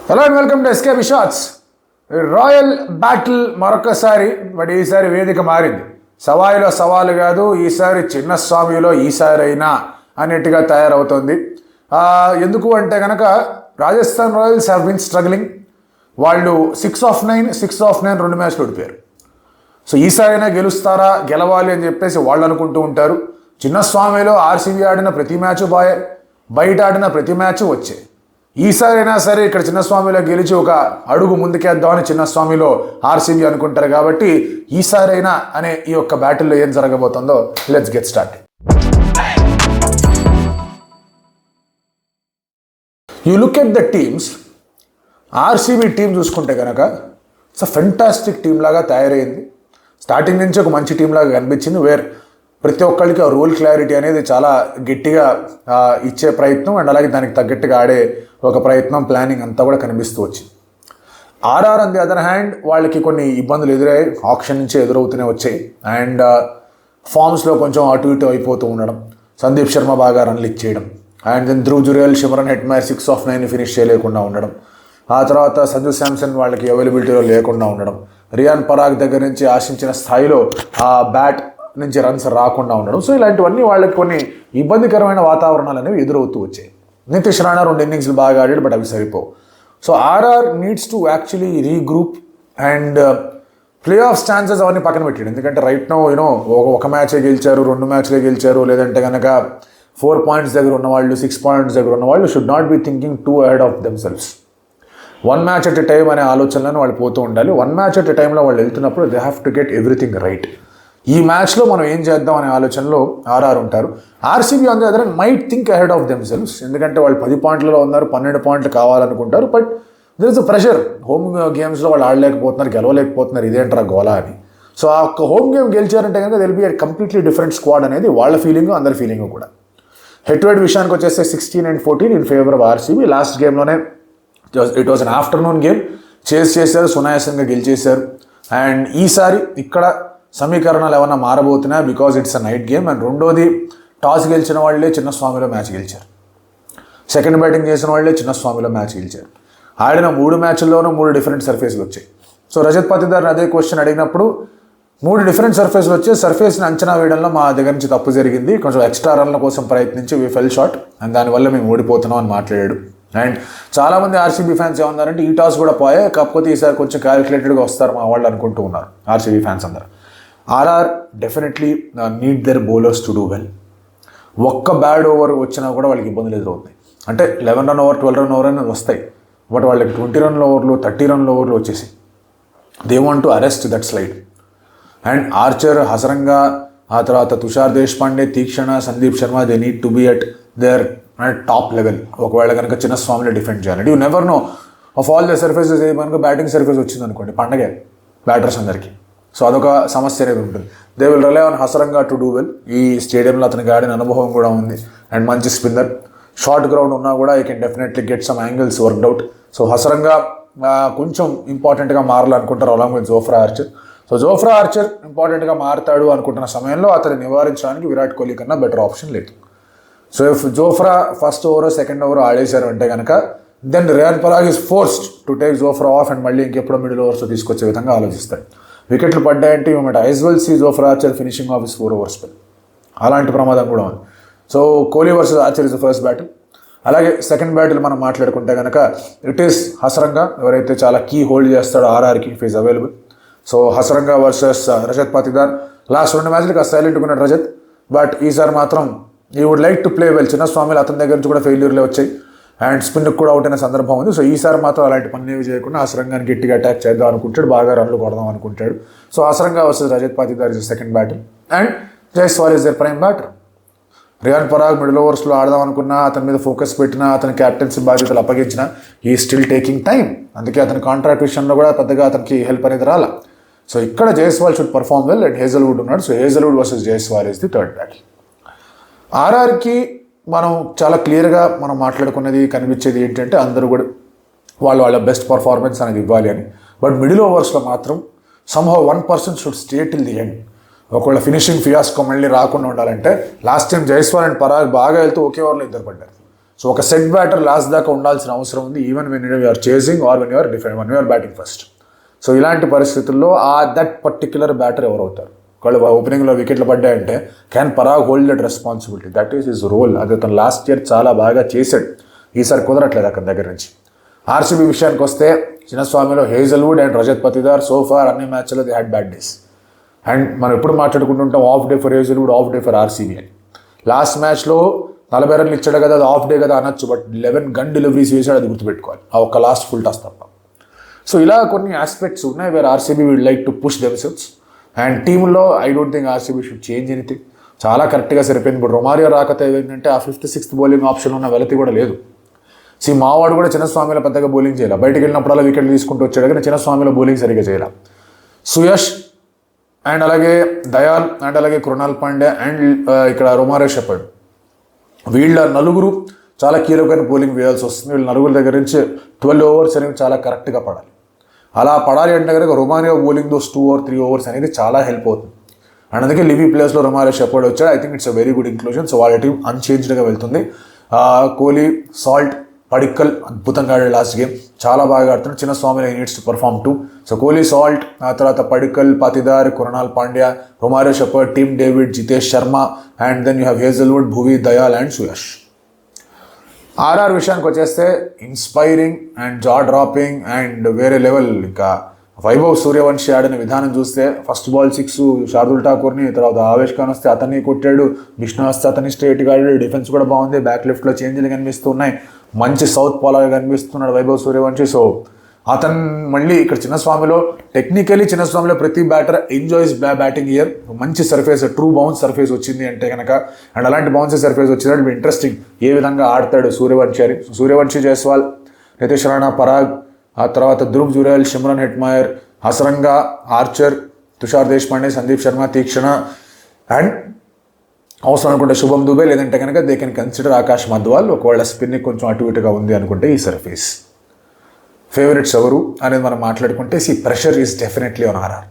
Hello and welcome to SKB shots. Royal battle మరొకసారి, but ఈసారి వేదిక మారింది. సవాయిలో సవాలు కాదు, ఈసారి చిన్నస్వామిలో ఈసారి అయినా అన్నట్టుగా తయారవుతోంది. ఎందుకు అంటే కనుక Rajasthan royals have been struggling. వాళ్ళు 6 of 9 2 మ్యాచ్లు ఓడిపోయారు. సో ఈసారి అయినా గెలుస్తారా, గెలవాలి అని చెప్పేసి వాళ్ళు అనుకుంటూ ఉంటారు. చిన్నస్వామిలో ఆర్సీబీ ఆడిన ప్రతి మ్యాచ్ బాయే, బయట ఆడిన ప్రతి మ్యాచ్ వచ్చే. ఈసారి అయినా సరే ఇక్కడ చిన్నస్వామిలో గెలిచి ఒక అడుగు ముందుకేద్దామని చిన్నస్వామిలో ఆర్సీబీ అనుకుంటారు. కాబట్టి ఈసారి అయినా అనే ఈ యొక్క బ్యాటిల్లో ఏం జరగబోతుందో let's get start. You look at the teams. RCB team చూసుకుంటే కనుక ఇట్స్ అ ఫెంటాస్టిక్ టీం లాగా తయారైంది. స్టార్టింగ్ నుంచి ఒక మంచి టీం లాగా కనిపించింది. ప్రతి ఒక్కరికి ఆ రోల్ క్లారిటీ అనేది చాలా గట్టిగా ఇచ్చే ప్రయత్నం అండ్ అలాగే దానికి తగ్గట్టుగా ఆడే ఒక ప్రయత్నం, ప్లానింగ్ అంతా కూడా కనిపిస్తూ వచ్చింది. RR on the other hand వాళ్ళకి కొన్ని ఇబ్బందులు ఎదురయ్యాయి, ఆప్షన్ నుంచి ఎదురవుతూనే వచ్చాయి. అండ్ ఫామ్స్లో కొంచెం అటు ఇటు అయిపోతూ ఉండడం, సందీప్ శర్మ బాగా రన్లు ఇచ్చేయడం, and then Dhruv Jurel, Shimron Hetmyer 6 of 9 finish చేయలేకుండా ఉండడం, ఆ తర్వాత సంజు శాంసన్ వాళ్ళకి అవైలబిలిటీలో లేకుండా ఉండడం, రియాన్ పరాగ్ దగ్గర నుంచి ఆశించిన స్థాయిలో ఆ బ్యాట్ నుంచి రన్స్ రాకుండా ఉండడం. సో ఇలాంటివన్నీ వాళ్ళకి కొన్ని ఇబ్బందికరమైన వాతావరణాలు అనేవి ఎదురవుతూ వచ్చాయి. నితీష్ రాణా 2 ఇన్నింగ్స్లు బాగా ఆడాడు, బట్ అవి సరిపోవు. So RR needs to actually regroup and play off chances అవన్నీ పక్కన పెట్టాడు. ఎందుకంటే రైట్ నో ఒక మ్యాచే గెలిచారు, 2 మ్యాచ్లే గెలిచారు, లేదంటే కనుక 4 points దగ్గర ఉన్నవాళ్ళు, 6 points దగ్గర ఉన్నవాళ్ళు should not be thinking too ahead of themselves. 1 match at a time అనే ఆలోచనలను వాళ్ళు పోతూ ఉండాలి. 1 match at a టైంలో వాళ్ళు వెళ్తున్నప్పుడు they have to get everything right. ఈ మ్యాచ్లో మనం ఏం చేద్దాం అనే ఆలోచనలో ఆర్ఆర్ ఉంటారు. RCB on the other hand might think ahead of themselves. ఎందుకంటే వాళ్ళు 10 points ఉన్నారు, 12 points కావాలనుకుంటారు. But there is a pressure. Home గేమ్స్లో వాళ్ళు ఆడలేకపోతున్నారు, గెలవలేకపోతున్నారు, ఇదేంటారా గోలా అని. సో ఆ ఒక్క హోమ్ గేమ్ గెలిచారంటే కనుక it'll be completely different squad అనేది వాళ్ళ ఫీలింగ్, అందరి ఫీలింగ్ కూడా. హెడ్ టు హెడ్ విషయానికి వచ్చేస్తే 16 and 14 in favour of RCB. Last గేమ్లోనే it was an afternoon game, చేశారు, సునాయాసంగా గెలిచేశారు. అండ్ ఈసారి ఇక్కడ సమీకరణాలు ఏమన్నా మారబోతున్నాయి because it's a night game. And రెండోది, టాస్ గెలిచిన వాళ్ళే చిన్నస్వామిలో మ్యాచ్ గెలిచారు, సెకండ్ బ్యాటింగ్ చేసిన వాళ్ళే చిన్నస్వామిలో మ్యాచ్ గెలిచారు. ఆడిన 3 మ్యాచ్ల్లోనూ 3 డిఫరెంట్ సర్ఫేస్లు వచ్చాయి. సో రజత్ పతిదార్ని అదే క్వశ్చన్ అడిగినప్పుడు 3 డిఫరెంట్ సర్ఫేస్లు వచ్చాయి. సర్ఫేస్ని అంచనా వేయడంలో మా దగ్గర నుంచి తప్పు జరిగింది, కొంచెం ఎక్స్ట్రా రన్ల కోసం ప్రయత్నించి వీ ఫెల్ షార్ట్ అండ్ దానివల్ల మేము ఓడిపోతున్నాం అని మాట్లాడాడు. అండ్ చాలామంది ఆర్సీబీ ఫ్యాన్స్ ఏమన్నారంటే ఈ టాస్ కూడా పోయే, కాకపోతే ఈసారి కొంచెం క్యాలిక్యులేటెడ్గా వస్తారు మా వాళ్ళు అనుకుంటూ ఉన్నారు ఆర్సీబీ ఫ్యాన్స్ అందరూ. RR definitely need their bowlers to do well. ఒక్క బ్యాడ్ ఓవర్ వచ్చినా కూడా వాళ్ళకి ఇబ్బందులు ఎదురవుతాయి. అంటే 11 run ఓవర్, 12 run ఓవర్ అనేది వస్తాయి, బట్ వాళ్ళకి 20 run ఓవర్లు, 30 run ఓవర్లు వచ్చేసి they want to arrest that slide. And Archer, Hasaranga, ఆ తర్వాత Tushar Deshpande, Theekshana, Sandeep Sharma, they need to be at their top level. ఒకవేళ కనుక చిన్నస్వామిలో డిఫెండ్ చేయాలి. You never know of all the surfaces మనకు బ్యాటింగ్ సర్ఫేస్ వచ్చింది అనుకోండి, పండగే బ్యాటర్స్ అందరికీ. సో అదొక సమస్య అనేది ఉంటుంది. They will rely on Hasaranga to do well. ఈ స్టేడియంలో అతనికి ఆడిన అనుభవం కూడా ఉంది అండ్ మంచి స్పిన్నర్. షార్ట్ గ్రౌండ్ ఉన్నా కూడా I can definitely get some angles worked out. So Hasaranga కొంచెం ఇంపార్టెంట్గా మారాలనుకుంటారు along with Jofra Archer. So Jofra Archer ఇంపార్టెంట్గా మారుతాడు అనుకుంటున్న సమయంలో అతన్ని నివారించడానికి విరాట్ కోహ్లీ కన్నా బెటర్ ఆప్షన్ లేదు. So if Jofra first over, second over ఆడేశారు అంటే కనుక then Riyan Parag is forced to take Jofra off and మళ్ళీ ఇంకెప్పుడో మిడిల్ ఓవర్స్ తీసుకొచ్చే విధంగా ఆలోచిస్తాడు. వికెట్లు పడ్డాయంటే you might as well see Jofra Archer finishing of his 4 over spell. అలాంటి ప్రమాదం కూడా ఉంది. So Kohli versus Archer is the first battle. అలాగే సెకండ్ బ్యాటిల్ మనం మాట్లాడుకుంటే కనుక ఇట్ ఈస్ హసరంగా, ఎవరైతే చాలా కీ హోల్డ్ చేస్తాడో ఆర్ఆర్కి, if is available. So Hasaranga versus Rajat Patidar. Last 2 మ్యాచ్లకి సైలెంట్గా ఉన్నాడు రజత్, బట్ ఈసారి మాత్రం he would like to play well. చిన్నస్వామిలో అతని దగ్గర నుంచి కూడా ఫెయిల్యూర్లే వచ్చాయి అండ్ స్పిన్కి కూడా అవుట్ అయిన సందర్భం ఉంది. సో ఈసారి మాత్రం అలాంటి పనులు చేయకుండా హసరంగాని గట్టిగా అటాక్ చేద్దాం అనుకుంటాడు, బాగా రన్లు కొడదాం అనుకుంటాడు. So Hasaranga versus Rajat Patidar is second battle. And Jaiswal is their prime batter. Riyan Parag middle ఓవర్స్లో ఆడదాం అనుకున్నా, అతని మీద ఫోకస్ పెట్టినా, అతని క్యాప్టెన్సీ బాధ్యతలు అప్పగించినా ఈ స్టిల్ టేకింగ్ టైం. అందుకే అతని కాంట్రాక్ట్ విషయంలో కూడా పెద్దగా అతనికి హెల్ప్ అనేది రాలా. సో ఇక్కడ Jaiswal should perform well and Hazlewood ఉన్నాడు. So Hazlewood versus Jaiswal is the third battle. ఆర్ఆర్కి మనం చాలా క్లియర్గా మనం మాట్లాడుకున్నది, కనిపించేది ఏంటంటే అందరూ కూడా వాళ్ళ బెస్ట్ పర్ఫార్మెన్స్ అనేది ఇవ్వాలి అని. బట్ మిడిల్ ఓవర్స్లో మాత్రం somehow 1% should stay till the end. ఒకవేళ ఫినిషింగ్ ఫియాస్కో మళ్ళీ రాకుండా ఉండాలంటే last time Jaiswal and Parag బాగా వెళ్తూ ఒకే ఓవర్లో 2 పడ్డారు. సో ఒక సెట్ బ్యాటర్ లాస్ట్ దాకా ఉండాల్సిన అవసరం ఉంది, even when you're chasing or when you're batting first. So ఇలాంటి పరిస్థితుల్లో దట్ పర్టిక్యులర్ బ్యాటర్ ఎవరు అవుతారు? ఒకవేళ ఓపెనింగ్లో వికెట్లు పడ్డాయంటే can Parag hold that responsibility, that is his role. అది అతను లాస్ట్ ఇయర్ చాలా బాగా చేశాడు, ఈసారి కుదరట్లేదు అతని దగ్గర నుంచి. ఆర్సీబీ విషయానికి వస్తే చిన్నస్వామిలో Hazlewood and Rajat Patidar so far అన్ని మ్యాచ్లో they had bad days. And మనం ఎప్పుడు మాట్లాడుకుంటుంటాం off day for Hazlewood, off day for RCB అని. లాస్ట్ మ్యాచ్లో 40 రన్లు ఇచ్చాడు కదా, అది ఆఫ్ డే కదా అనొచ్చు, బట్ 11 గన్ డెలివరీస్ వేసాడు, అది గుర్తుపెట్టుకోవాలి, ఆ ఒక్క లాస్ట్ ఫుల్ టాస్ తప్ప. సో ఇలా కొన్ని ఆస్పెక్ట్స్ ఉన్నాయి where RCB will like to push themselves. And టీంలో I don't think RCB should change anything, చాలా కరెక్ట్గా సరిపోయింది. ఇప్పుడు రొమారియో రాకతే ఏంటంటే ఆ 5th, 6th బౌలింగ్ ఆప్షన్ ఉన్న వెలతి కూడా లేదు. మావాడు కూడా చిన్నస్వామిలో పెద్దగా బౌలింగ్ చేయాలి, బయటకు వెళ్ళినప్పుడల్లా వికెట్లు తీసుకుంటూ వచ్చాడు కానీ చిన్నస్వామిలో బౌలింగ్ సరిగ్గా చేయాలి. సుయష్ అండ్ అలాగే దయాల్ అండ్ అలాగే కృణాల్ పాండ్యా అండ్ ఇక్కడ రొమారియో షెపర్డ్, వీళ్ళ నలుగురు చాలా కీలకమైన బౌలింగ్ వేయాల్సి వస్తుంది. వీళ్ళ నలుగురు దగ్గర నుంచి 12 ఓవర్స్ అనేవి చాలా కరెక్ట్గా పడాలి. అలా పడాలి అంటే కనుక Romario bowling those 2 or 3 overs అనేది చాలా హెల్ప్ అవుతుంది. అండ్ అందుకే లివీ ప్లేస్లో రొమారియో షెపర్డ్ వచ్చాడు. I think it's a very good inclusion. So వాళ్ళ టీం అన్చేంజ్డ్గా వెళ్తుంది. కోహ్లీ, సాల్ట్, పడిక్కల్ అద్భుతంగా ఆడాడు లాస్ట్ గేమ్, చాలా బాగా ఆడుతున్నాడు. Chinnaswamy needs to perform too. So Kohli, Salt, ఆ తర్వాత Padikkal, Patidar, Krunal Pandya, Romario Shepherd, Tim David, Jitesh Sharma, and then you have Hazlewood, Bhuvi, Dayal and Suyash. RR విషయానికి వచ్చేస్తే inspiring and jaw dropping and వేరే లెవెల్. ఇంకా వైభవ్ సూర్యవంశి ఆడిన విధానం చూస్తే ఫస్ట్ బాల్ 6 శార్దుల్ ఠాకూర్ని, తర్వాత ఆవేష్ ఖాన్ వస్తే అతన్ని కొట్టాడు, విష్ణు వస్తే అతన్ని స్ట్రైట్గా ఆడాడు, డిఫెన్స్ కూడా బాగుంది, బ్యాక్ లెఫ్ట్లో చేంజ్లు కనిపిస్తున్నాయి, మంచి సౌత్ పాలాగా కనిపిస్తున్నాడు వైభవ్ సూర్యవంశి. సో అతను మళ్ళీ ఇక్కడ చిన్నస్వామిలో టెక్నికలీ చిన్నస్వామిలో ప్రతి బ్యాటర్ ఎంజాయ్స్ బ్యాటింగ్ ఇయర్. మంచి సర్ఫేస్, ట్రూ బౌన్స్ సర్ఫేస్ వచ్చింది అంటే కనుక, అండ్ అలాంటి బౌన్స్ సర్ఫేస్ వచ్చినట్టు ఇంట్రెస్టింగ్ ఏ విధంగా ఆడతాడు సూర్యవంశి, జైస్వాల్, నితీష్ రాణా, పరాగ్, ఆ తర్వాత Dhruv Jurel, Shimron Hetmyer, Hasaranga, Archer, Tushar Deshpande, Sandeep Sharma, Theekshana, and అవసరం అనుకుంటే శుభం దుబే, లేదంటే కనుక they can consider Akash Madhwal ఒకవేళ స్పిన్నింగ్ కొంచెం అటు ఇటుగా ఉంది అనుకుంటే ఈ సర్ఫేస్. ఫేవరెట్స్ ఎవరు అనేది మనం మాట్లాడుకుంటే pressure is definitely on RR.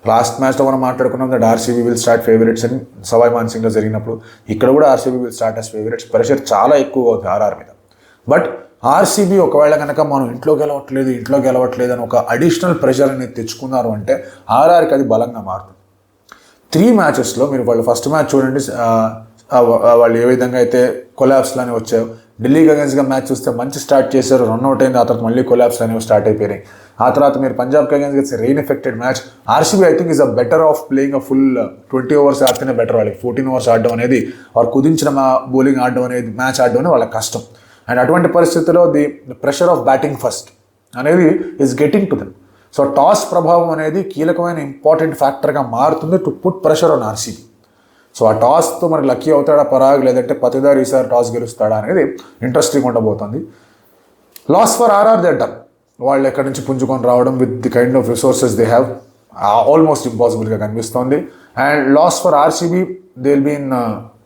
Last మ్యాచ్లో మనం మాట్లాడుకున్నాం that RCB will start favourites అని సవాయ్ మాన్సింగ్లో జరిగినప్పుడు. ఇక్కడ కూడా RCB will start as favourites. Pressure చాలా ఎక్కువ అవుతుంది ఆర్ఆర్ మీద. బట్ ఆర్సీబీ ఒకవేళ కనుక మనం ఇంట్లో గెలవట్లేదు అని ఒక అడిషనల్ ప్రెషర్ అనేది తెచ్చుకున్నారు అంటే ఆర్ఆర్కి అది బలంగా మారుతుంది. 3 మ్యాచెస్లో మీరు వాళ్ళు ఫస్ట్ మ్యాచ్ చూడండి, వాళ్ళు ఏ విధంగా అయితే కొలాప్స్లోనే వచ్చాయో. ఢిల్లీకి అగేన్స్ట్గా మ్యాచ్ చూస్తే మంచి స్టార్ట్ చేశారు, రన్అట్ అయింది, ఆ తర్వాత మళ్ళీ కొలాప్స్ అనేవి స్టార్ట్ అయిపోయినాయి. ఆ తర్వాత మీరు పంజాబ్కి అగేన్స్ట్గా rain affected match. RCB I think is a better off playing a full 20 overs ఆడితేనే బెటర్. వాళ్ళకి 14 ఓవర్స్ ఆడడం అనేది, వారు కుదించిన బౌలింగ్ ఆడడం అనేది, మ్యాచ్ ఆడడం అనేది వాళ్ళకి కష్టం. అండ్ అటువంటి పరిస్థితుల్లో the pressure of batting first అనేది is getting to them. So toss ప్రభావం అనేది కీలకమైన ఇంపార్టెంట్ ఫ్యాక్టర్గా మారుతుంది to put pressure on RCB. So ఆ టాస్తో మనకి లక్కీ అవుతాడా పరాగ్, లేదంటే పతిదార్ ఈసారి టాస్ గెలుస్తాడా అనేది ఇంట్రెస్టింగ్ ఉండబోతుంది. Loss for RR they done. వాళ్ళు ఎక్కడి నుంచి పుంజుకొని రావడం with the kind of resources they have almost ఇంపాసిబుల్గా కనిపిస్తోంది. And loss for RCB they will be in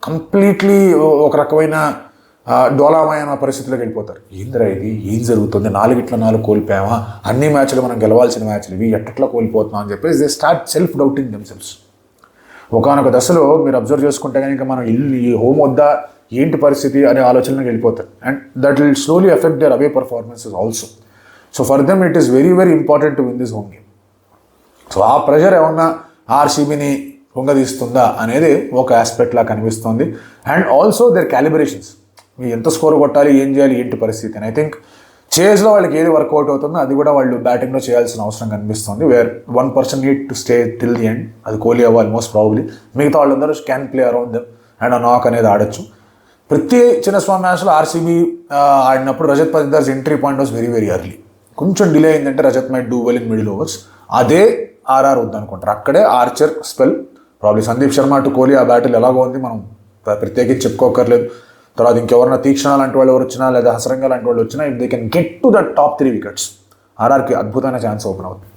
completely ఒక రకమైన డోలామయమైన పరిస్థితుల్లోకి వెళ్ళిపోతారు. ఏందిరా ఇది, ఏం జరుగుతుంది, 4 కోల్పోయామా, అన్ని మ్యాచ్లు మనం గెలవాల్సిన మ్యాచ్లు ఇవి ఎట్లా కోల్పోతున్నాం అని చెప్పేసి they start self doubting themselves. ఒకనొక దశలో మీరు అబ్జర్వ్ చేసుకుంటే కనుక మనం ఈ హోమ్ వద్ద ఏంటి పరిస్థితి అనే ఆలోచనకి వెళ్ళిపోతారు. And that will slowly affect their away performances also. So for them it is very very important to win this home game. సో ఆ ప్రెషర్ ఏమన్నా ఆర్సీబీని పొంగదీస్తుందా అనేది ఒక ఆస్పెక్ట్ లా కనిపిస్తుంది. అండ్ ఆల్సో దేర్ క్యాలిబ్రేషన్స్, మీరు ఎంత స్కోర్ కొట్టాలి, ఏం చేయాలి, ఏంటి పరిస్థితి అని. ఐ థింక్ చేజ్లో వాళ్ళకి ఏది వర్కౌట్ అవుతుందో అది కూడా వాళ్ళు బ్యాటింగ్లో చేయాల్సిన అవసరం కనిపిస్తుంది. Where 1% need to stay till the end. అది కోహ్లీ అవ్వాలి మోస్ట్ ప్రాబబ్లీ. మిగతా వాళ్ళందరూ can play around them and ఆ నాక్ అనేది ఆడొచ్చు. ప్రతి చిన్నస్వామి మ్యాచ్లో ఆర్సీబీ ఆడినప్పుడు Rajat Patidar's entry point was very very early. కొంచెం డిలే అయిందంటే Rajat might do well in middle overs. అదే ఆర్ఆర్ వద్దనుకుంటారు. అక్కడే Archer spell, probably Sandeep Sharma to Kohli ఆ బ్యాటిల్ ఎలాగో ఉంది మనం ప్రత్యేకించి చెప్పుకోకర్లేదు. తర్వాత ఇంకెవరైనా తీక్షణ లాంటి వాళ్ళు ఎవరు వచ్చినా, లేదా హసరంగా లాంటి వాళ్ళు వచ్చినా, if they can get to the top 3 wickets ఆర్ఆర్కి అద్భుతమైన ఛాన్స్ ఓపెన్ అవుతుంది.